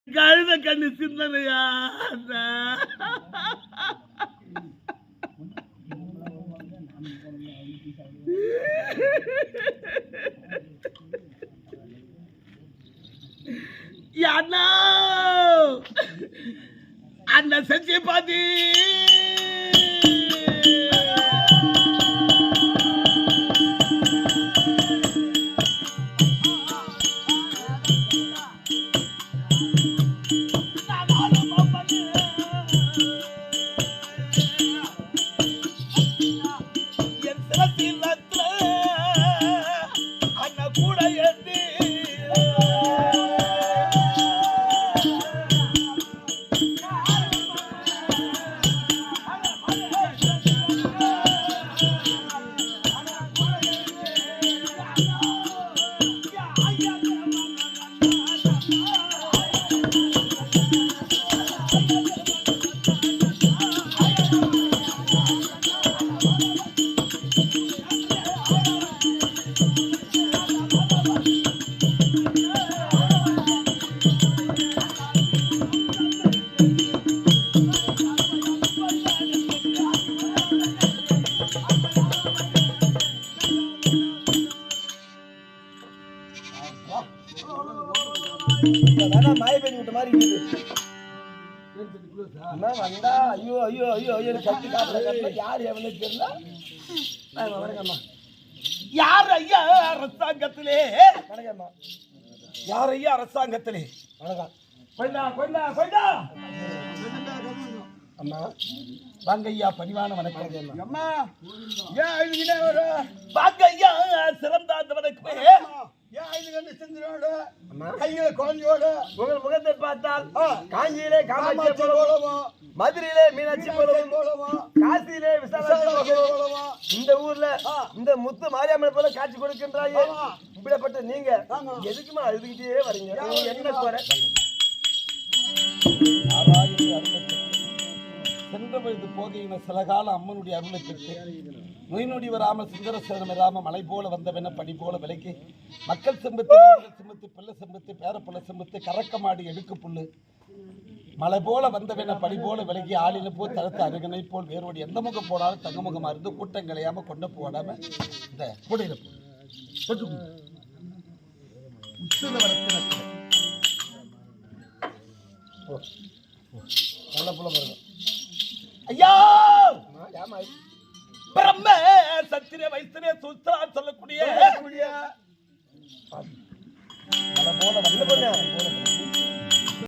கழுத கண்ணு சிந்தனையா யானா அந்த செஞ்சு பாதி மாய பண்ணி விட்ட மாதிரி வந்தா ஐயோ ஐயோ ஐயோ ஐயோ கட்டி காட்டுற யார் எவனே தெரியல. யார் ஐயா அரசாங்கத்திலே வணக்கம்மா. யார் ஐயா அரசாங்கத்திலே வணக்கம். கொண்டா கொண்டா கொண்டா அம்மா வாங்க ஐயா பணிவான வணக்கம். அம்மா ஏன் அழுகினே வர வாங்க ஐயா சிறந்தாந்தவனுக்கு கையில குழந்தையோட உங்கள் முகத்தை பார்த்தால் காஞ்சியிலே காமாட்சி போலவும் மதுரையிலே மீனாட்சி போலவும் காசியிலே விசாலாட்சி போலவும் இந்த ஊர்ல இந்த முத்து மாரியம்மன் போல காட்சி கொடுக்கின்றாயே. இப்படிப்பட்ட நீங்க எதுக்குமா அழுதுகிட்டே வரீங்க? என்ன குறை? சென்ற பொழுது போகையின சில காலம் அம்மனுடைய அருளை பெற்று நோய் வராமல் சுந்தர சேதம் இராம மலை போல வந்தவென படி போல விலைக்கு மக்கள் செம்பத்து செம்பத்து பிள்ளை செம்பத்து பேரப்புள்ள செம்பத்து கறக்க மாடு எடுக்கு புல்லு மலை போல வந்தவென படி போல விலகி ஆளின போ தடுத்து அருகனை போல் வேறுபடி எந்த முகம் போனாலும் தங்க முகமா இருந்து கூட்டம் கலையாம கொண்டு போடாம இந்த கூடையில நல்ல புள்ள பாருங்க ஐயா. பிரம்ம சத்திரிய வைத்திரிய சூத்திரான் சொல்லக்கூடிய